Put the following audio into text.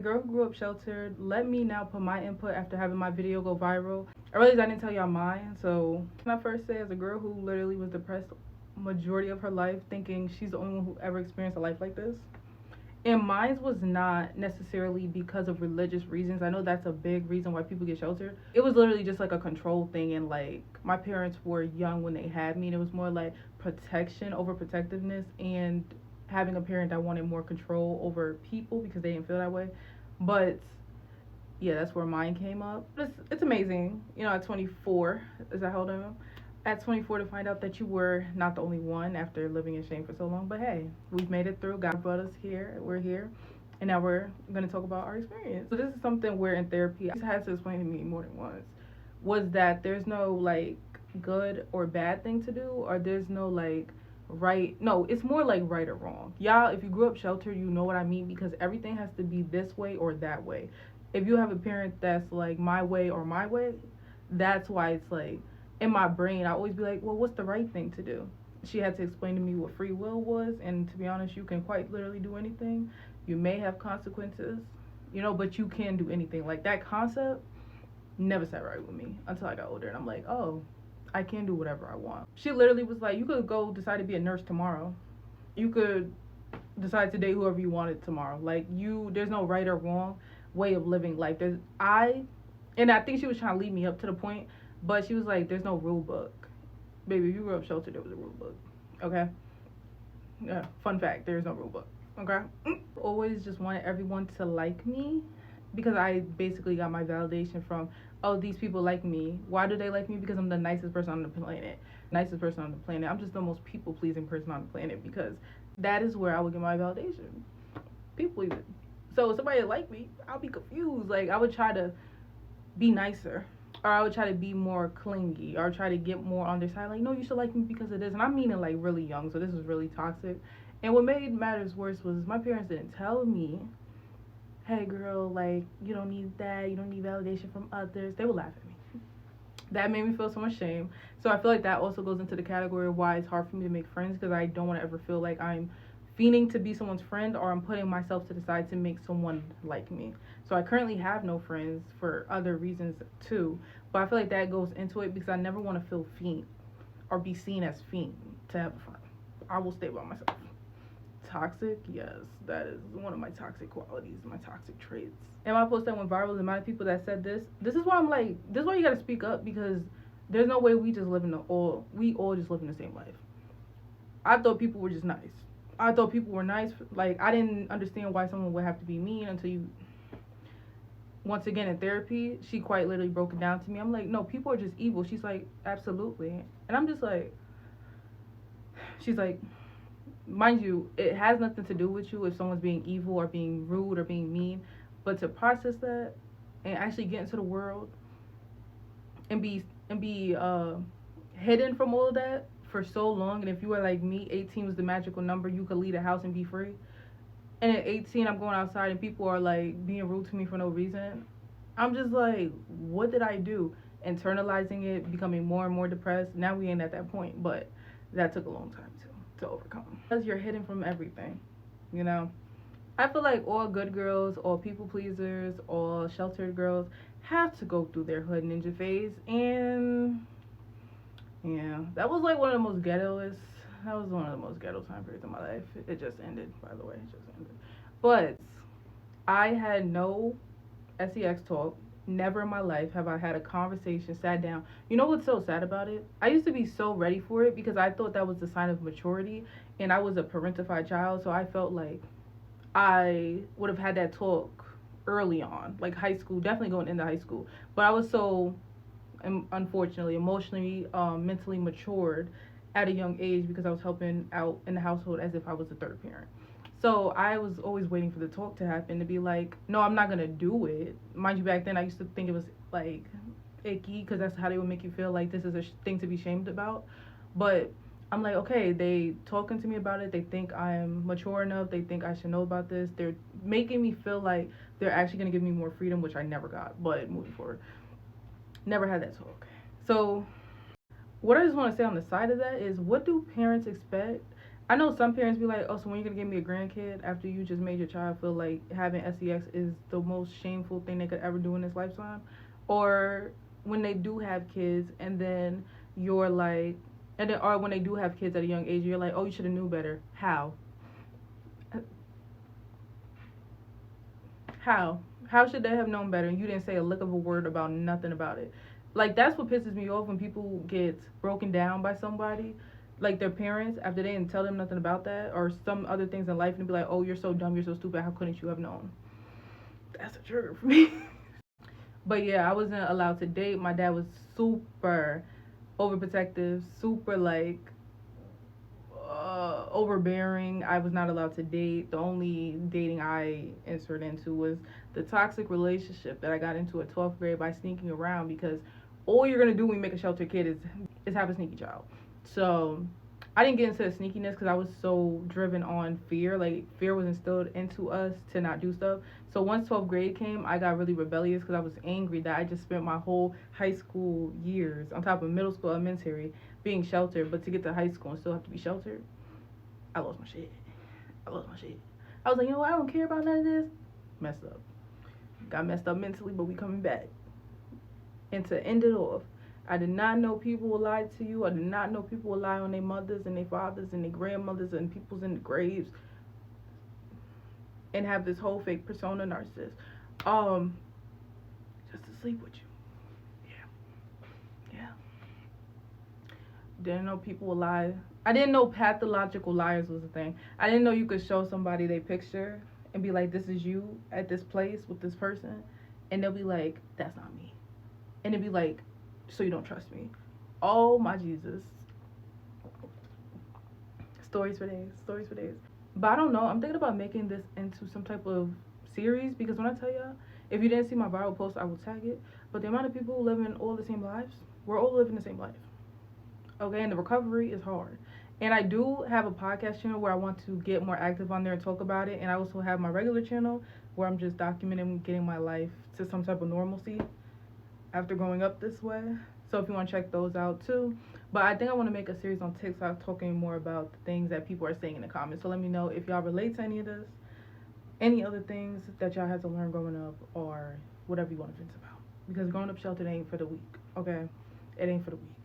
Girl who grew up sheltered, let me now put my input after having my video go viral. I realized I didn't tell y'all mine, so can I first say, as a girl who literally was depressed majority of her life, thinking she's the only one who ever experienced a life like this. And mine was not necessarily because of religious reasons. I know that's a big reason why people get sheltered. It was literally just like a control thing, and like my parents were young when they had me, and it was more like protection over protectiveness, and having a parent that wanted more control over people because they didn't feel that way. But yeah, that's where mine came up. It's amazing, you know, at 24, is that how old I am? At 24 to find out that you were not the only one after living in shame for so long. But hey, we've made it through. God brought us here. We're here. And now we're going to talk about our experience. So this is something where in therapy, I had to explain to me more than once, was that there's no like good or bad thing to do, or there's no like right, no, it's more like right or wrong. Y'all, if you grew up sheltered, you know what I mean, because everything has to be this way or that way. If you have a parent that's like my way or my way, that's why it's like in my brain I always be like, well, what's the right thing to do? She had to explain to me what free will was, and to be honest, you can quite literally do anything. You may have consequences, you know, but you can do anything. Like that concept never sat right with me until I got older, and I'm like, oh, I can do whatever I want. She literally was like, you could go decide to be a nurse tomorrow. You could decide to date whoever you wanted tomorrow. Like there's no right or wrong way of living life. And I think she was trying to lead me up to the point, but she was like, there's no rule book. Baby, if you grew up sheltered, there was a rule book. Okay? Yeah, fun fact, there's no rule book. Okay? Always just wanted everyone to like me because I basically got my validation from, oh, these people like me. Why do they like me? Because I'm the nicest person on the planet. Nicest person on the planet. I'm just the most people pleasing person on the planet, because that is where I would get my validation. People pleasing. So if somebody like me, I'll be confused. Like I would try to be nicer, or I would try to be more clingy, or try to get more on their side. Like, no, you should like me because of this. And I'm meaning like really young, so this was really toxic. And what made matters worse was my parents didn't tell me, hey girl, like you don't need that, you don't need validation from others. They would laugh at me. That made me feel so much shame. So I feel like that also goes into the category of why it's hard for me to make friends, because I don't want to ever feel like I'm fiending to be someone's friend, or I'm putting myself to the side to make someone like me. So I currently have no friends for other reasons too, but I feel like that goes into it because I never want to feel fiend or be seen as fiend to have a friend. I will stay by myself. Toxic, yes, that is one of my toxic qualities, my toxic traits. And my post that went viral, the amount of people that said this is why I'm like, this is why you gotta speak up, because there's no way we all just live in the same life. I thought people were just nice. I thought people were nice. Like I didn't understand why someone would have to be mean until you, once again in therapy, she quite literally broke it down to me. I'm like, no, people are just evil. She's like, absolutely. And I'm just like, she's like, mind you, it has nothing to do with you if someone's being evil or being rude or being mean, but to process that and actually get into the world and be hidden from all of that for so long. And if you were like me, 18 was the magical number. You could leave a house and be free. And at 18, I'm going outside and people are like being rude to me for no reason. I'm just like, what did I do? Internalizing it, becoming more and more depressed. Now we ain't at that point, but that took a long time to overcome. Because you're hidden from everything, you know? I feel like all good girls, all people pleasers, all sheltered girls have to go through their hood ninja phase. And yeah, that was like one of the most ghettoest. That was one of the most ghetto time periods of my life. It just ended, by the way. It just ended. But I had no sex talk. Never in my life have I had a conversation, sat down. You know what's so sad about it? I used to be so ready for it because I thought that was the sign of maturity, and I was a parentified child, so I felt like I would have had that talk early on, like high school, definitely going into high school. But I was so, unfortunately, emotionally, mentally matured at a young age because I was helping out in the household as if I was the third parent. So I was always waiting for the talk to happen to be like, no, I'm not gonna do it. Mind you, back then I used to think it was like icky because that's how they would make you feel, like this is a thing to be shamed about. But I'm like, okay, they talking to me about it. They think I'm mature enough. They think I should know about this. They're making me feel like they're actually gonna give me more freedom, which I never got. But moving forward, never had that talk. So what I just want to say on the side of that is, what do parents expect I know some parents be like, oh, so when you gonna give me a grandkid after you just made your child feel like having sex is the most shameful thing they could ever do in this lifetime, or when they do have kids and then you're like, and then or when they do have kids at a young age, you're like, oh, you should have knew better. How? How? How should they have known better? And you didn't say a lick of a word about nothing about it. Like that's what pisses me off when people get broken down by somebody, like their parents, after they didn't tell them nothing about that or some other things in life, and be like, "Oh, you're so dumb, you're so stupid. How couldn't you have known?" That's a trigger for me. But yeah, I wasn't allowed to date. My dad was super overprotective, super like overbearing. I was not allowed to date. The only dating I entered into was the toxic relationship that I got into at 12th grade by sneaking around, because all you're gonna do when you make a shelter kid is have a sneaky child. So I didn't get into the sneakiness because I was so driven on fear. Like fear was instilled into us to not do stuff. So once 12th grade came, I got really rebellious because I was angry that I just spent my whole high school years on top of middle school, elementary, being sheltered, but to get to high school and still have to be sheltered. I lost my shit. I lost my shit. I was like, you know what? I don't care about none of this. Messed up. Got messed up mentally, but we coming back. And to end it off, I did not know people would lie to you. I did not know people would lie on their mothers and their fathers and their grandmothers and people's in the graves and have this whole fake persona narcissist. Just to sleep with you. Yeah. Yeah. Didn't know people would lie. I didn't know pathological liars was a thing. I didn't know you could show somebody their picture and be like, this is you at this place with this person. And they'll be like, that's not me. And it'd be like, so you don't trust me. Oh my Jesus. Stories for days. Stories for days. But I don't know. I'm thinking about making this into some type of series, because when I tell y'all, if you didn't see my viral post, I will tag it. But the amount of people living all the same lives, we're all living the same life. Okay, and the recovery is hard. And I do have a podcast channel where I want to get more active on there and talk about it. And I also have my regular channel where I'm just documenting getting my life to some type of normalcy after growing up this way. So if you want to check those out too. But I think I want to make a series on TikTok talking more about the things that people are saying in the comments. So let me know if y'all relate to any of this, any other things that y'all had to learn growing up, or whatever you want to vent about. Because growing up sheltered ain't for the weak, okay? It ain't for the weak.